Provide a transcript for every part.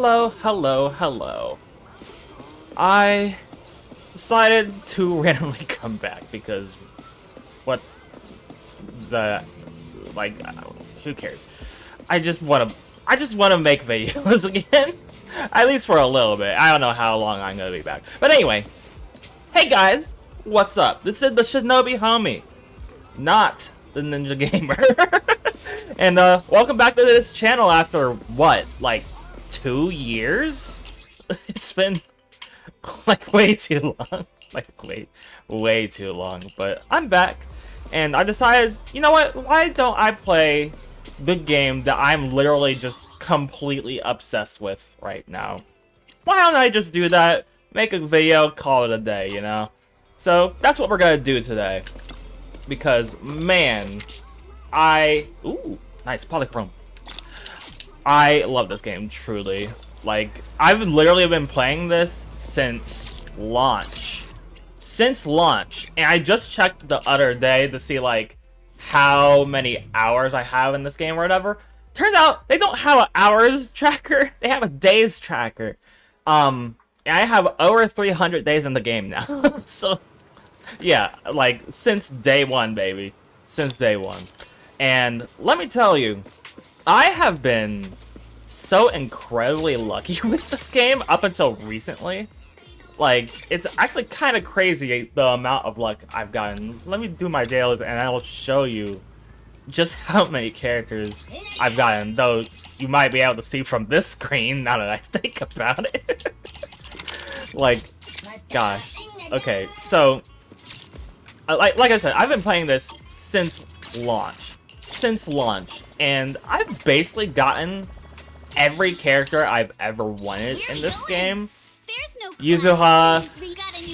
Hello. I decided to randomly come back because what the who cares? I just want to make videos again. At least for a little bit. I don't know how long I'm gonna be back. But anyway, hey guys, what's up? This is the Shinobi homie, not the Ninja Gamer. And welcome back to this channel after what, like 2 years? It's been like way too long. Like way too long. But I'm back, and I decided, you know what? Why don't I play the game that I'm literally just completely obsessed with right now? Why don't I just do that? Make a video, call it a day, you know? So that's what we're gonna do today. Because man, ooh, nice polychrome. I love this game, truly. Like, I've literally been playing this since launch. And I just checked the other day to see, like, how many hours I have in this game or whatever. Turns out, they don't have an hours tracker. They have a days tracker. And I have over 300 days in the game now. So, yeah, like, since day one, baby. Since day one. And let me tell you, I have been so incredibly lucky with this game up until recently. Like, it's actually kind of crazy the amount of luck I've gotten. Let me do my dailies and I will show you just how many characters I've gotten. Though you might be able to see from this screen now that I think about it. Like, gosh. Okay, so like I said, I've been playing this since launch. And I've basically gotten every character I've ever wanted in this game. Yuzuha,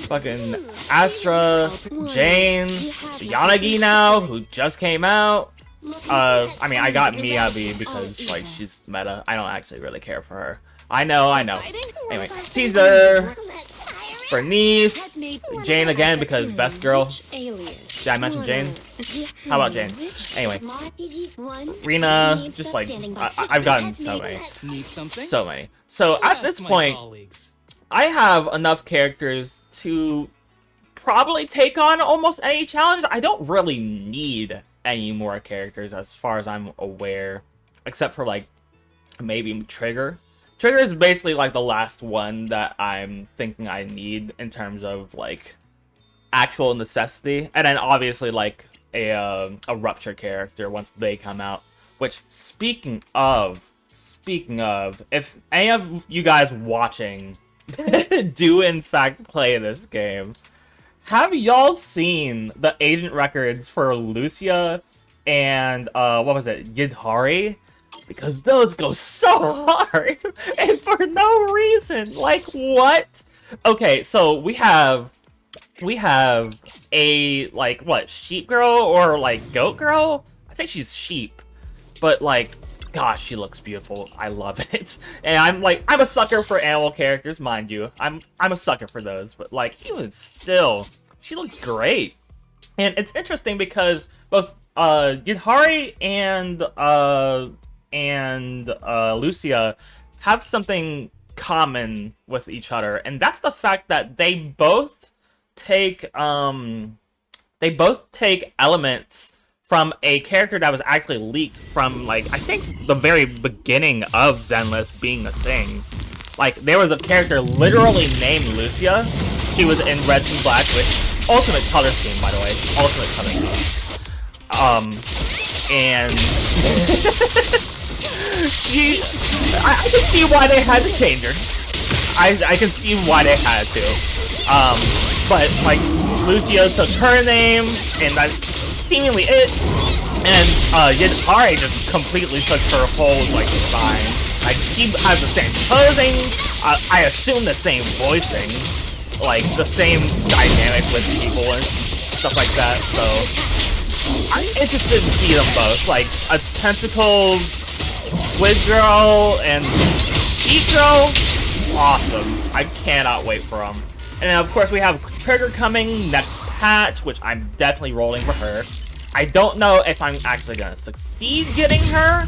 fucking Astra, Jane, Yanagi now, who just came out. I mean, I got Miyabi because, like, she's meta. I don't actually really care for her. I know. Anyway, Caesar, Bernice, Jane again because best girl. Did I mention Jane? How about Jane? Anyway, Rina, just like, I've gotten so many. So at this point, I have enough characters to probably take on almost any challenge. I don't really need any more characters as far as I'm aware, except for like maybe Trigger. Trigger is basically like the last one that I'm thinking I need in terms of like actual necessity, and then obviously like a Rupture character once they come out. Which, speaking of, if any of you guys watching do in fact play this game, have y'all seen the agent records for Lucia and what was it, Yidhari? Because those go so hard and for no reason. Like, what? Okay, so we have a, like, what, sheep girl or like goat girl? I think she's sheep, but like, gosh, she looks beautiful. I love it. And I'm a sucker for animal characters, mind you. I'm a sucker for those, but like, even still, she looks great. And it's interesting because both Yidhari and Lucia have something common with each other, and that's the fact that they both take elements from a character that was actually leaked from, like, I think the very beginning of Zenless being a thing. Like, there was a character literally named Lucia. She was in Red and Black, which ultimate color scheme, by the way, ultimate color scheme. And I can see why they had to change her. I can see why they had to. But like, Lucia took her name, and that's seemingly it. And Yidhari just completely took her whole like design. Like, she has the same posing, I assume the same voicing, like the same dynamic with people and stuff like that. So I'm interested to see them both, like a tentacle Squid Girl and Sheep Girl. Awesome. I cannot wait for them. And then, of course, we have Trigger coming next patch, which I'm definitely rolling for her. I don't know if I'm actually going to succeed getting her,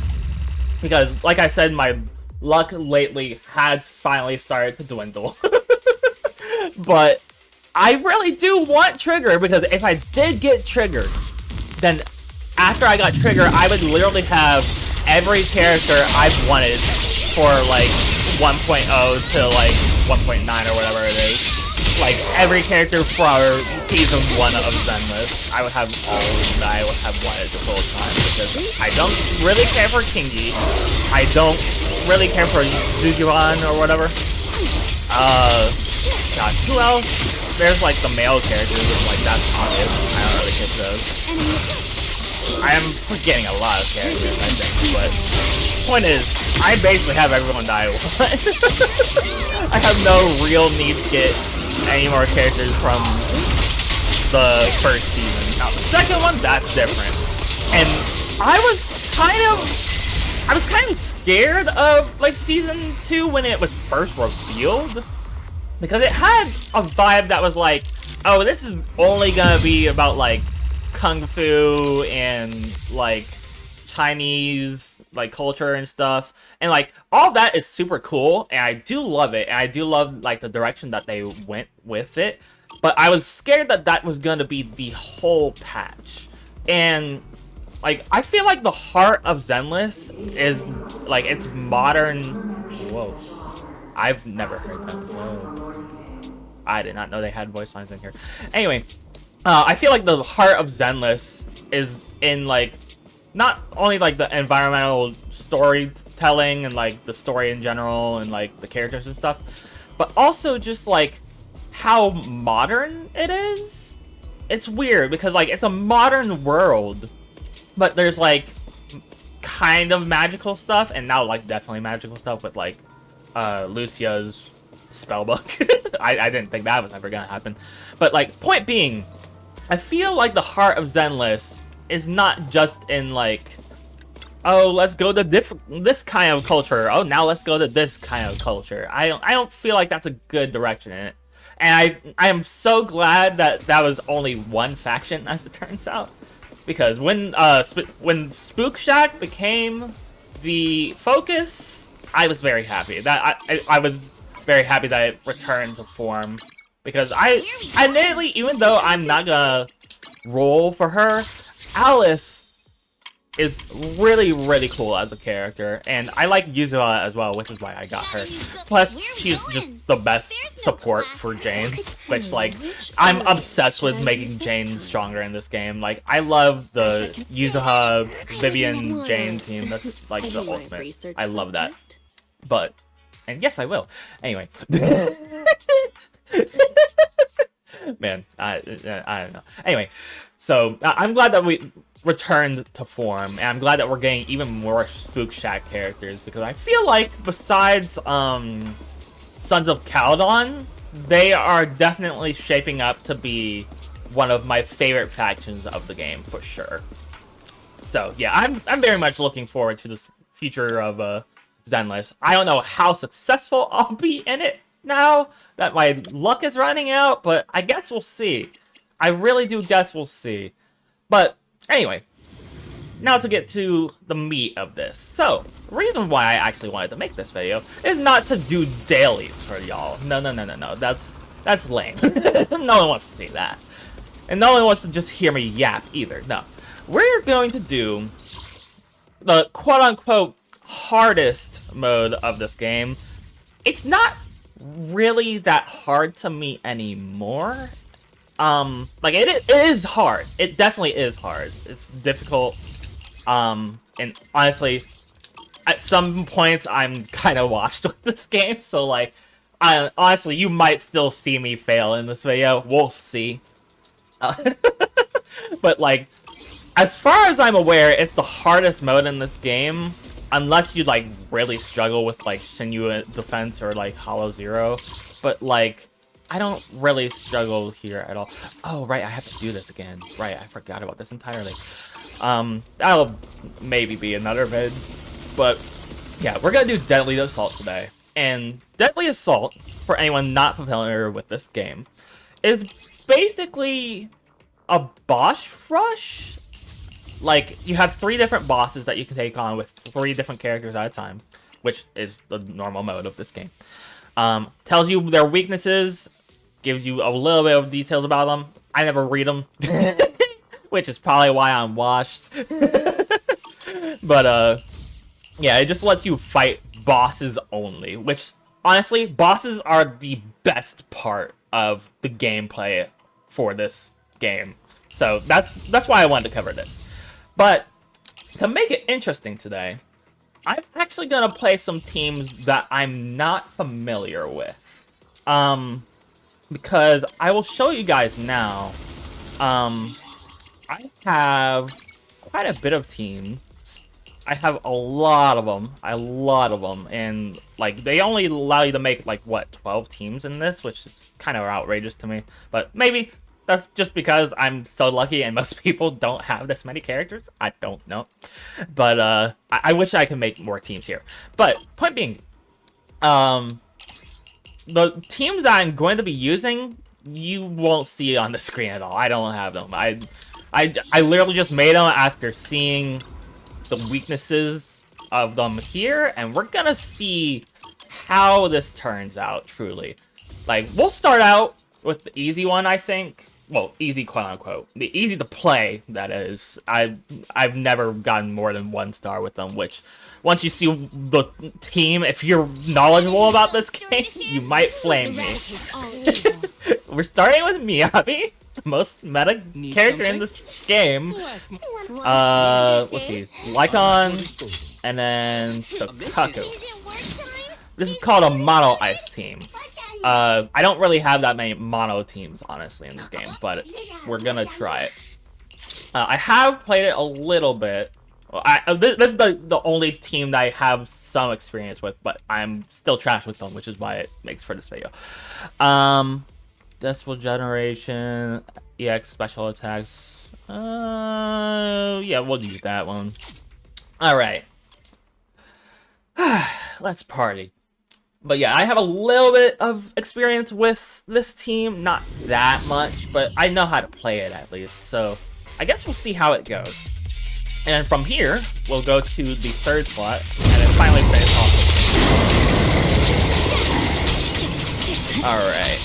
because, like I said in my luck lately has finally started to dwindle. But I really do want Trigger, because if I did get Triggered, then after I got Trigger, I would literally have every character I've wanted for like 1.0 to like 1.9 or whatever it is. Like every character for season 1 of Zenless, I would have all of them that I would have wanted this whole time, because I don't really care for Kingi. I don't really care for Zujuan or whatever. God, who else? There's like the male characters, and like that's obvious. I don't really care for those. I am forgetting a lot of characters, I think, but point is, I basically have everyone that I want. I have no real need to get any more characters from the first season. Now, the second one, that's different. And I was kind of scared of like season 2 when it was first revealed, because it had a vibe that was like, oh, this is only gonna be about like kung fu and like Chinese like culture and stuff, and like all that is super cool, and I do love it, and I do love like the direction that they went with it. But I was scared that that was gonna be the whole patch, and like I feel like the heart of Zenless is like its modern. Whoa, I've never heard that. Whoa. I did not know they had voice lines in here. Anyway, I feel like the heart of Zenless is in like not only like the environmental storytelling and like the story in general and like the characters and stuff, but also just like how modern it is. It's weird because like it's a modern world, but there's like kind of magical stuff, and now like definitely magical stuff with like Lucia's spellbook. I didn't think that was ever gonna happen, but like point being, I feel like the heart of Zenless is not just in like, oh, let's go to this kind of culture. Oh, now let's go to this kind of culture. I don't feel like that's a good direction in it, and I am so glad that that was only one faction, as it turns out, because when Spook Shack became the focus, I was very happy. That I was very happy that it returned to form, because I admittedly, even though I'm not gonna roll for her, Alice is really, really cool as a character, and I like Yuzuha as well, which is why I got her. Plus, she's just the best support for Jane, which, like, I'm obsessed with making Jane stronger in this game. Like, I love the Yuzuha, Vivian, Jane team. That's, like, the ultimate. I love that. But, and yes, I will. Anyway. Man, I don't know. Anyway, so I'm glad that we returned to form, and I'm glad that we're getting even more Spook Shack characters, because I feel like besides Sons of Caledon, they are definitely shaping up to be one of my favorite factions of the game for sure. So yeah, I'm very much looking forward to this future of Zenless. I don't know how successful I'll be in it now that my luck is running out, but I guess we'll see. I really do guess we'll see. But anyway, now to get to the meat of this. So, the reason why I actually wanted to make this video is not to do dailies for y'all. No. That's lame. No one wants to see that. And no one wants to just hear me yap either. No. We're going to do the quote-unquote hardest mode of this game. It's not really that hard to me anymore. Like it is hard. It definitely is hard. It's difficult. And honestly, at some points I'm kind of washed with this game. So like, honestly, you might still see me fail in this video. We'll see. But like, as far as I'm aware, it's the hardest mode in this game, unless you like really struggle with like Shinju Defense or like Hollow Zero. But like, I don't really struggle here at all. Oh, right, I have to do this again. Right, I forgot about this entirely. That'll maybe be another vid. But, yeah, we're gonna do Deadly Assault today. And Deadly Assault, for anyone not familiar with this game, is basically a boss rush. Like, you have 3 different bosses that you can take on with 3 different characters at a time. which is the normal mode of this game. Tells you their weaknesses, gives you a little bit of details about them. I never read them, which is probably why I'm washed. But yeah, it just lets you fight bosses only, which honestly, bosses are the best part of the gameplay for this game. So that's why I wanted to cover this. But to make it interesting today, I'm actually gonna play some teams that I'm not familiar with. Because I will show you guys now. I have quite a bit of teams. I have a lot of them, and like they only allow you to make like what 12 teams in this, which is kind of outrageous to me. But maybe that's just because I'm so lucky and most people don't have this many characters. I don't know, but I wish I could make more teams here. But point being, the teams that I'm going to be using, you won't see on the screen at all. I don't have them. I literally just made them after seeing the weaknesses of them here, and we're gonna see how this turns out, truly. Like, we'll start out with the easy one, I think. Well, easy, quote-unquote. The easy to play, that is. I've never gotten more than 1 star with them, which, once you see the team, if you're knowledgeable about this game, you might flame me. We're starting with Miyabi, the most meta character in this game. Let's see, Lycon, and then Sokaku. This is called a mono ice team. I don't really have that many mono teams, honestly, in this game, but we're gonna try it. I have played it a little bit. This is the only team that I have some experience with, but I'm still trash with them, which is why it makes for this video. Decibel Generation, EX Special Attacks. Yeah, we'll use that one. Alright. Let's party. But yeah, I have a little bit of experience with this team. Not that much, but I know how to play it at least. So I guess we'll see how it goes. And then from here, we'll go to the 3rd slot, and then finally finish off with it. Alright.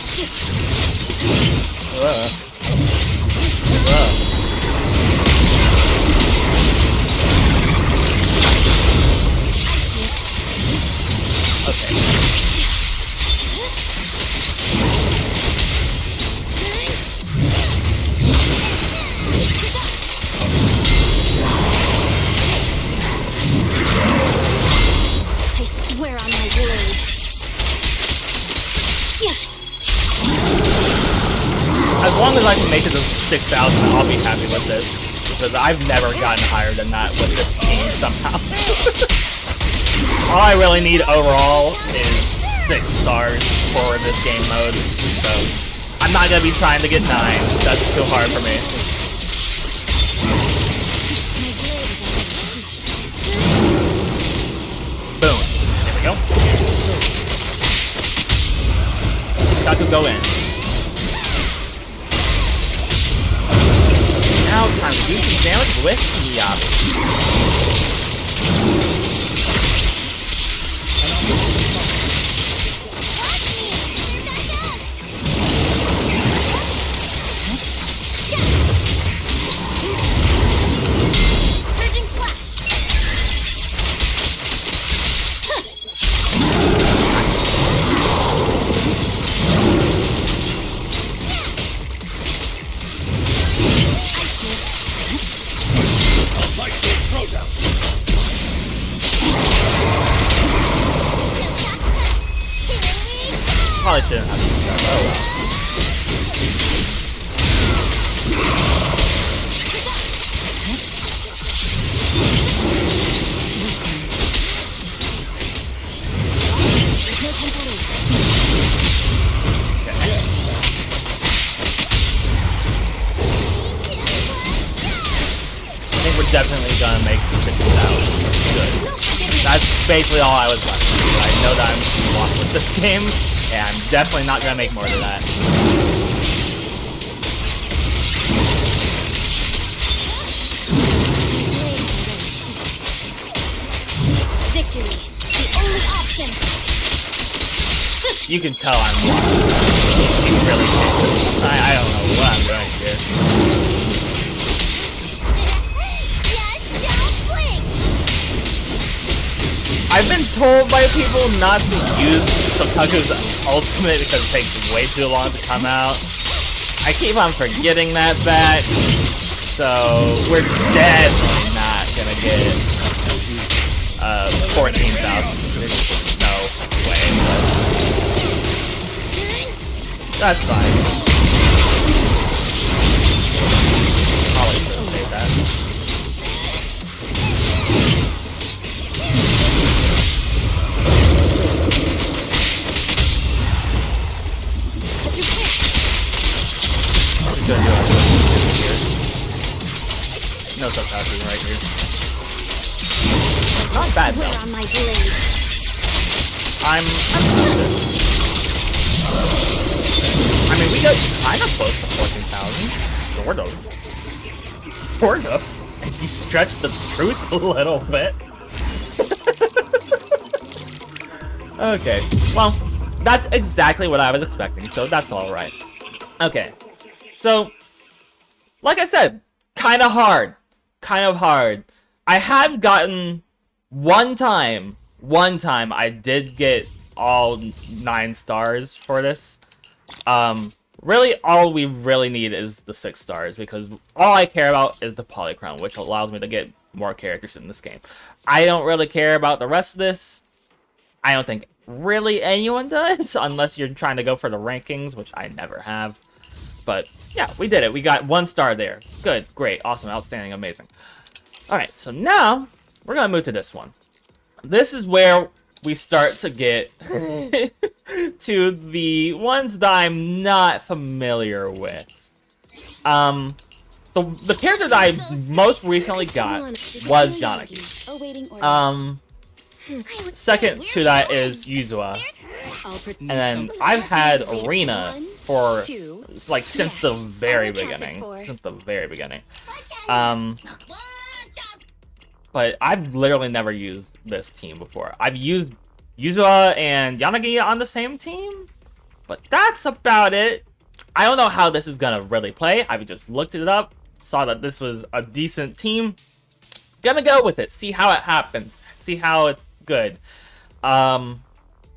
Okay. I swear on my word. As long as I can make it to 6,000, I'll be happy with this. Because I've never gotten higher than that with this team somehow. All I really need overall is 6 stars for this game mode. So I'm not going to be trying to get 9. That's too hard for me. Boom. There we go. Got to go in. Now time to do some damage with Miyabi. Probably shouldn't have to do that. Oh well. I think we're definitely gonna make 6,000. Good. That's basically all I was left with. I know that I'm lost with this game, and I'm definitely not gonna make more than that. Victory, the action. You can tell I'm watching. You really can. I don't know what I'm doing here. Just don't blink. I've been told by people not to use Sokaku's ultimate because it takes way too long to come out. I keep on forgetting that back. So we're definitely not gonna get 14,000. There's no way. But that's fine. Probably should have made that. Good, no Sokaku right here. Not bad Swear though. on my blade. I'm good. I mean, we got kind of close to 14,000. Sort of. Sort of. And you stretch the truth a little bit. Okay. Well, that's exactly what I was expecting, so that's alright. Okay. So, like I said, kind of hard. Kind of hard. I have gotten one time I did get all 9 stars for this. Really all we really need is the 6 stars because all I care about is the polychrome, which allows me to get more characters in this game. I don't really care about the rest of this. I don't think really anyone does unless you're trying to go for the rankings, which I never have. But yeah, we did it. We got 1 star there. Good, great, awesome, outstanding, amazing. Alright, so now we're going to move to this one. This is where we start to get to the ones that I'm not familiar with. The character that I most recently got was Yanagi. Second to that is Yuzua. And then I've had Arena for like since the very beginning. But I've literally never used this team before. I've used Yuzua and Yanagi on the same team, but that's about it. I don't know how this is gonna really play. I just looked it up, saw that this was a decent team. Gonna go with it, see how it happens, see how it's good.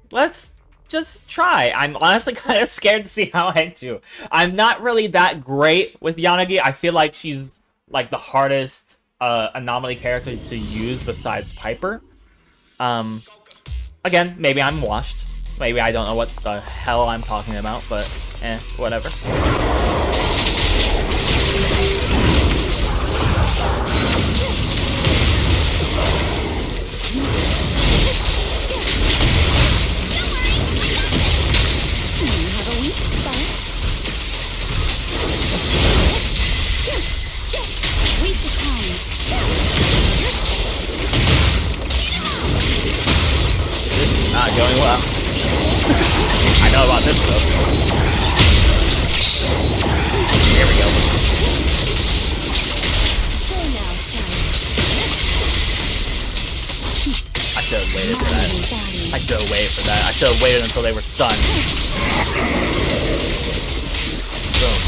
Let's just try. I'm honestly kind of scared to see how I do. I'm not really that great with Yanagi. I feel like she's like the hardest Anomaly character to use besides Piper. Again, maybe I'm washed. Maybe I don't know what the hell I'm talking about, but whatever. Not going well. I know about this though. Here we go. I should have waited for that. I should have waited for that. I should have waited until they were stunned. Boom.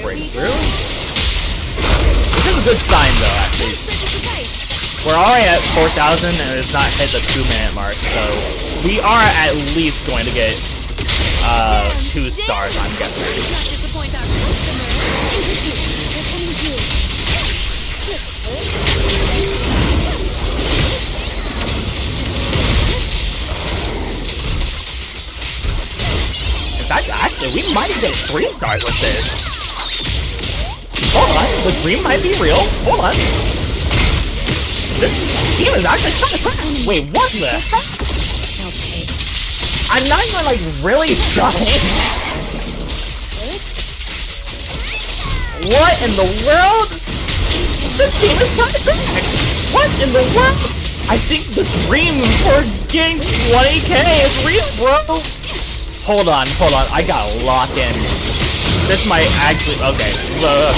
Break through. This is a good sign though, actually. We're already at 4,000 and it's not hit the 2-minute mark, so we are at least going to get 2 stars, I'm guessing. In fact, actually, we might get 3 stars with this. Hold on, the dream might be real. Hold on. This team is actually kind of fast. Wait, what the heck? I'm not even like really trying. What in the world? This team is kind of fast. What in the world? I think the dream for getting 20k is real, bro. Hold on. I gotta lock in. This might actually. Okay, look.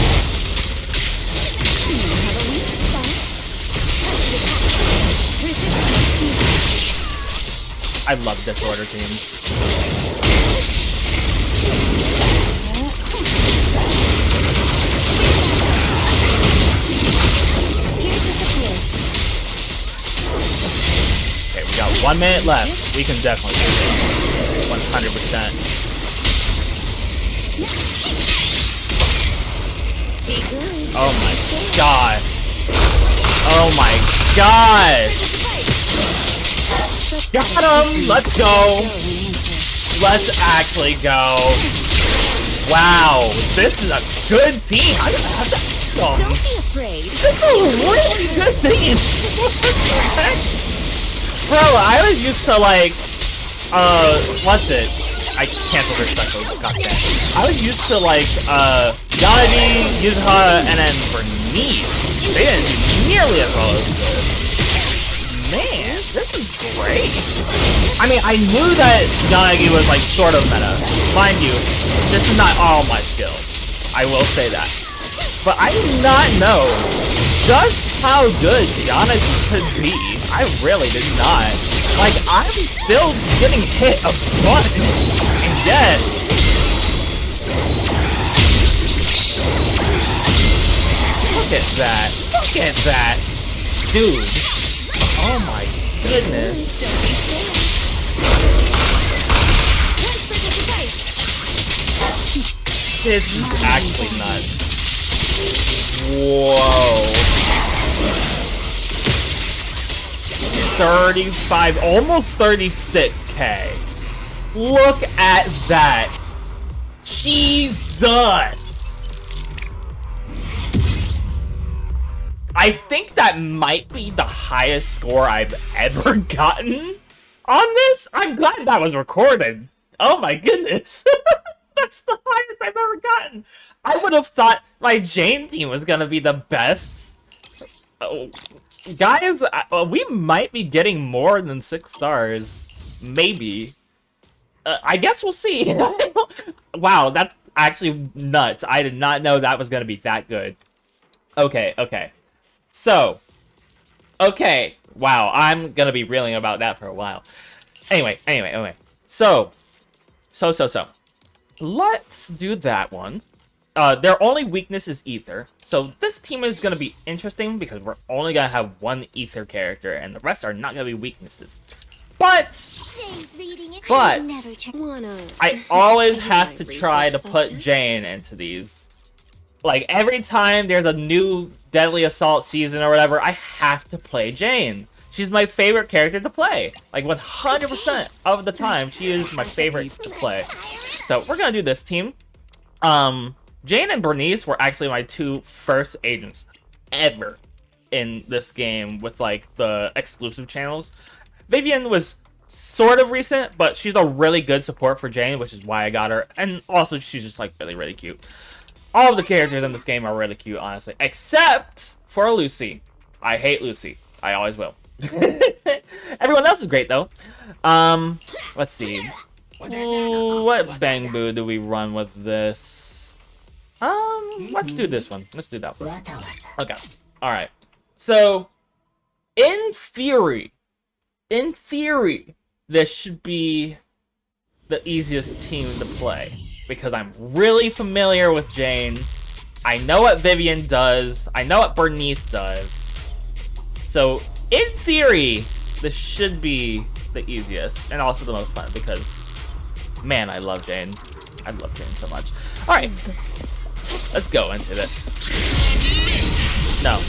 I love Disorder team. Okay, we got 1 minute left. We can definitely do this. 100%. Oh my god. Oh my god. Got him! Let's go! Let's actually go. Wow, this is a good team. Don't be afraid. This is a really good team. What the heck? Bro, I was used to like, what's it? I canceled her special, goddamn. I was used to like, Shinobi, Yuzuha, and then Bernice. They didn't do nearly as well as this. Man, this is great. I mean, I knew that Shinobi was like sort of meta. Mind you, this is not all my skills. I will say that. But I did not know just how good Shinobi could be. I really did not. Like, I'm still getting hit a bunch, and yet... Look at that. Look at that. Dude. Oh my goodness. This is actually nuts. Whoa. 35, almost 36k. Look at that. Jesus. I think that might be the highest score I've ever gotten on this. I'm glad that was recorded. Oh my goodness. That's the highest I've ever gotten. I would have thought my Jane team was gonna be the best. Oh, guys, we might be getting more than 6 stars. Maybe. I guess we'll see. Wow, that's actually nuts. I did not know that was gonna be that good. Okay, okay. So, okay. Wow, I'm gonna be reeling about that for a while. Anyway. So. Let's do that one. Their only weakness is Ether. So this team is going to be interesting because we're only going to have one Ether character and the rest are not going to be weaknesses. But I always have to try to put Jane into these. Like, every time there's a new Deadly Assault season or whatever, I have to play Jane. She's my favorite character to play. Like, 100% of the time, she is my favorite to play. So, we're gonna do this team. Jane and Bernice were actually my 2 first agents ever in this game with, like, the exclusive channels. Vivian was sort of recent, but she's a really good support for Jane, which is why I got her. And also, she's just, like, really, really cute. All of the characters in this game are really cute, honestly. Except for Lucy. I hate Lucy. I always will. Everyone else is great, though. Let's see. Ooh, what Bang Boo do we run with this? Let's do this one. Let's do that one. Okay. Alright. So, in theory, this should be the easiest team to play. Because I'm really familiar with Jane. I know what Vivian does. I know what Bernice does. So, in theory, this should be the easiest. And also the most fun because, man, I love Jane. I love Jane so much. Alright. Let's go into this. No.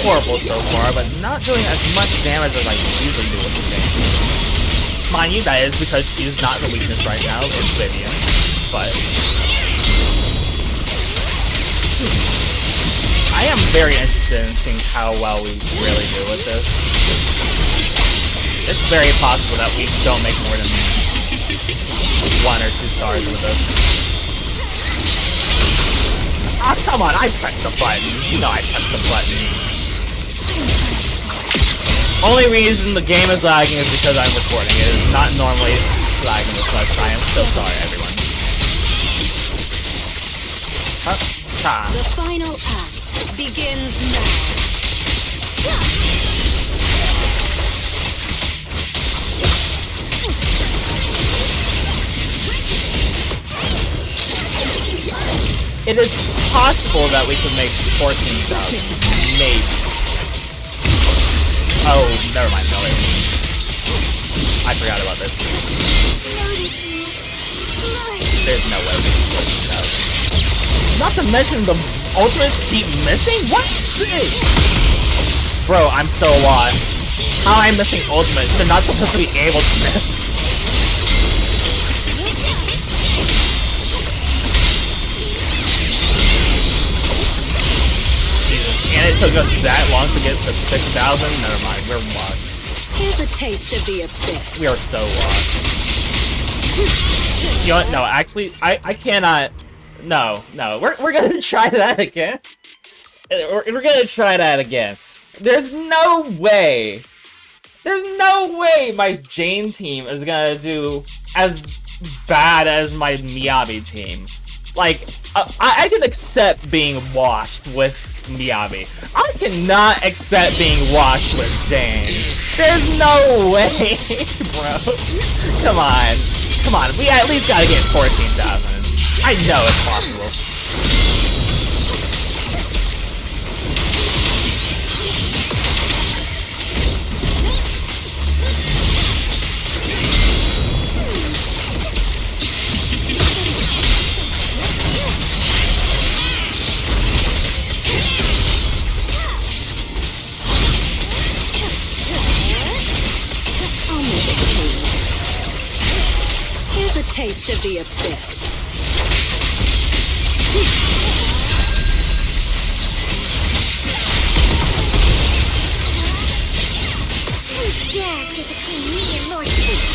horrible so far, but not doing as much damage as I usually do with the game. Mind you, that is because she's not the weakness right now, it's Vivian. But I am very interested in seeing how well we really do with this. It's very possible that we don't make more than 1 or 2 stars with this. Ah, come on, I pressed the button. You know I pressed the button. Only reason the game is lagging is because I'm recording. It is not normally lagging this much. I am so sorry, everyone. The final act begins now. It is possible that we can make 14,000. Maybe. Oh, never mind. No, wait. I forgot about this. There's no way we can 14,000. Not to mention the ultimates keep missing? What? Bro, I'm so lost. How am I missing ultimates? They're not supposed to be able to miss. And it took us that long to get to 6,000? Never mind, we're lost. Here's a taste of the abyss. We are so lost. You know what? No, actually, I cannot. No, we're gonna try that again. We're gonna try that again. There's no way. There's no way my Jane team is gonna do as bad as my Miyabi team. Like, I can accept being washed with Miyabi. I cannot accept being washed with Jane. There's no way, bro. Come on. Come on, we at least gotta get 14,000. I know it's possible. Here's a taste of the abyss. Who dares get between me and Lord Satan?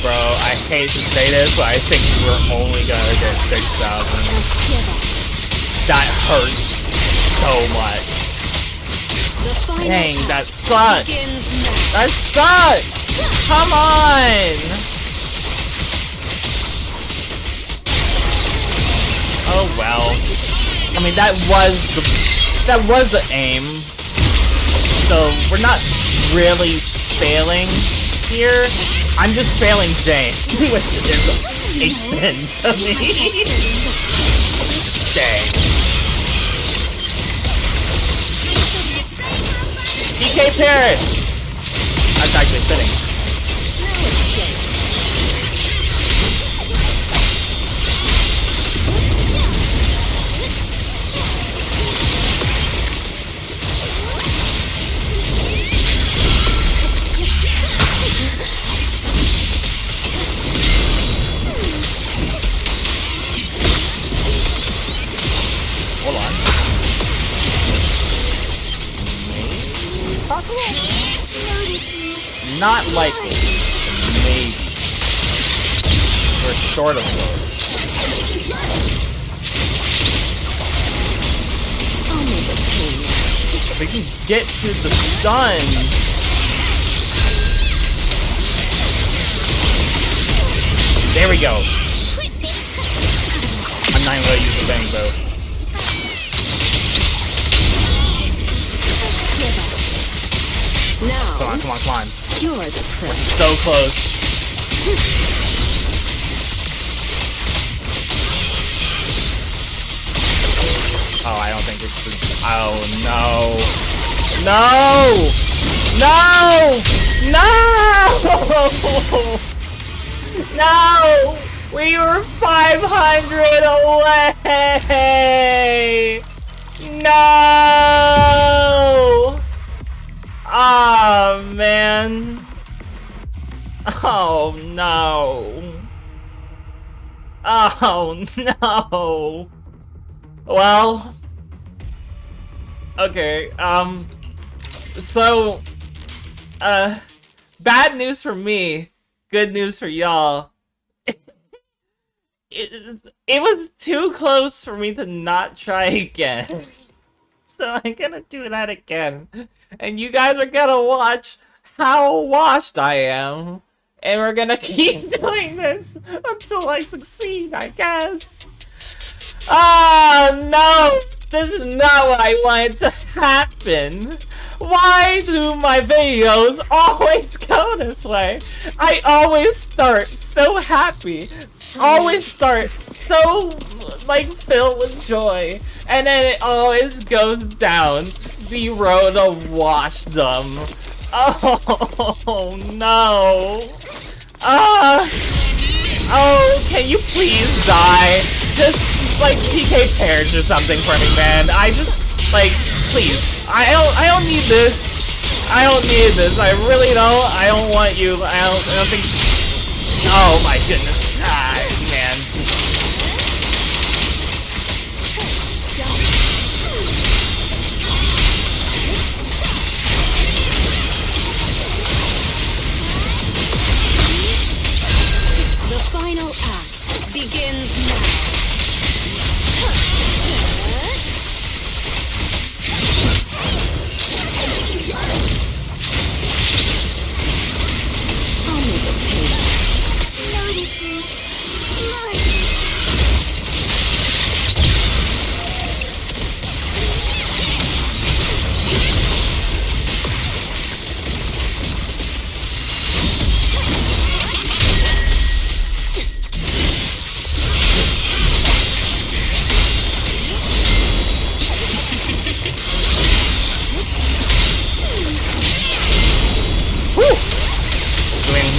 I hate to say this, but I think we're only gonna get 6,000. That hurts so much. Dang, that sucks! That sucks! Come on! Oh well. I mean, that was the aim. So we're not really failing here. I'm just failing Jane, which is a sin to me. Dang. DK Parrot! That's actually fitting. Hold on. Maybe possible? Not likely. Maybe. We're sort of close. we can get to the stun. There we go. I'm not even gonna use the bang bow. Now, Come on, come on, come on. you're the pro. So close. Oh, I don't think it's the... Oh, no. No! No! No! We were 500 away! No! Oh, man. Oh, no. Oh, no. Well, okay, so, bad news for me, good news for y'all. It was too close for me to not try again. So I'm gonna do that again. And you guys are gonna watch how washed I am. And we're gonna keep doing this until I succeed, I guess. Oh no! This is not what I wanted to happen! Why do my videos always go this way? I always start so happy, always start so, like, filled with joy, and then it always goes down the road to wash them. Oh no! Oh, can you please die? Just, like, PK pairs or something for me, man. I just, like, please. I don't need this. I don't need this. I really don't. I don't want you. I don't think... Oh, my goodness. Ah, man. The final act begins now. I'll make it pay. Noticing.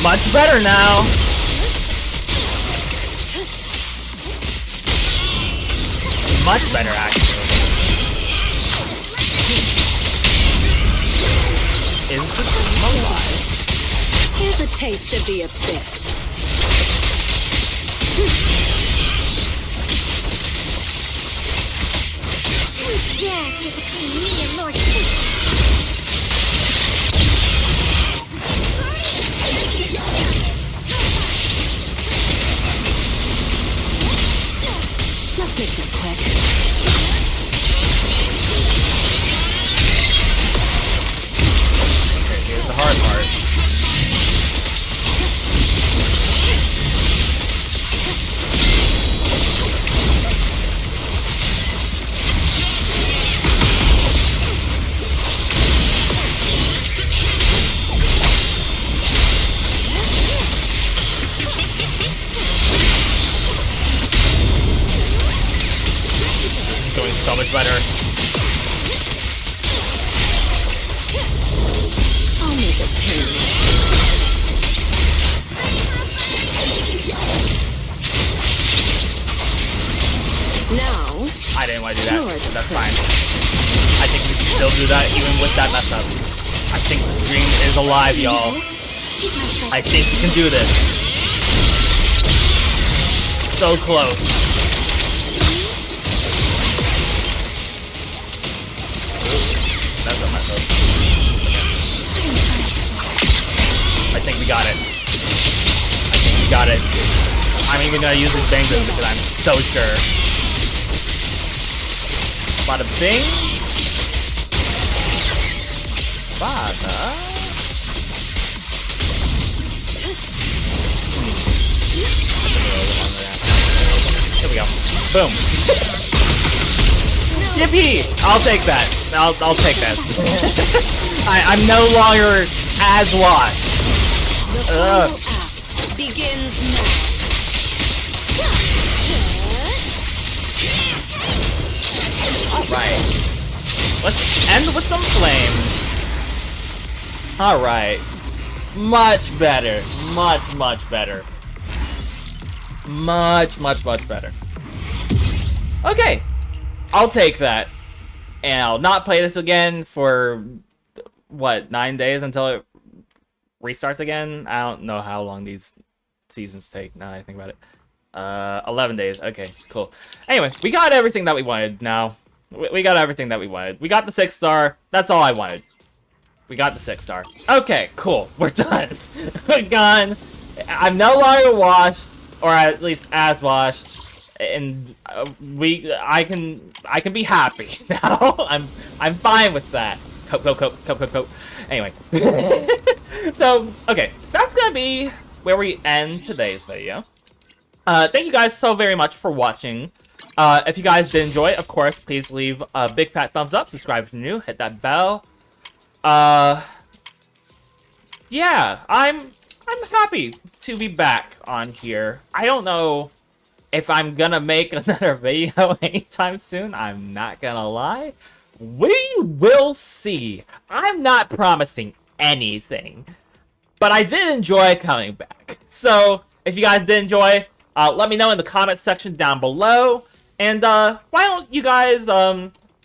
Much better now. Much better, actually. Is the dream alive? Here's a taste of the abyss. You dare get between me and Lord King. Let's make this quick. Okay, here's the hard part. Doing so much better. I'll make it pay. Now, I didn't want to do that, but that's fine. I think we can still do that even with that mess up. I think the dream is alive, y'all. I think we can do this. So close. That's a mess up. I think we got it. I think we got it. I'm even gonna use this bang boom because I'm so sure. Bada bing. spada. Here we go. Boom. Yippee! I'll take that. I'll take that. I'm no longer as washed. The final act begins now. Alright. Let's end with some flames. Alright. Much better. Much better. Much better. Okay. I'll take that. And I'll not play this again for, what, 9 days until it restarts again? I don't know how long these seasons take, now that I think about it. 11 days. Okay, cool. Anyway, we got everything that we wanted now. We got everything that we wanted. We got the 6-star. That's all I wanted. We got the 6-star. Okay, cool. We're done. We're done. I'm no longer washed, or at least as washed, and I can be happy now. I'm fine with that. Cope. Anyway, so okay, that's gonna be where we end today's video. Thank you guys so very much for watching. If you guys did enjoy, of course, please leave a big fat thumbs up, subscribe if you're new, hit that bell. Yeah, I'm happy to be back on here. I don't know if I'm gonna make another video anytime soon. I'm not gonna lie. We will see. I'm not promising anything, but I did enjoy coming back. So if you guys did enjoy, let me know in the comments section down below. And why don't you guys,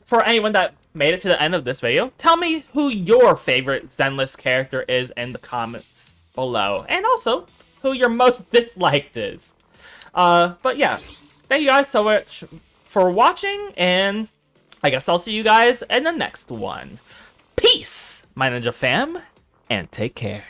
for anyone that made it to the end of this video, tell me who your favorite Zenless character is in the comments below. And also, who your most disliked is. But yeah, thank you guys so much for watching, and I guess I'll see you guys in the next one. Peace, my Ninja fam, and take care.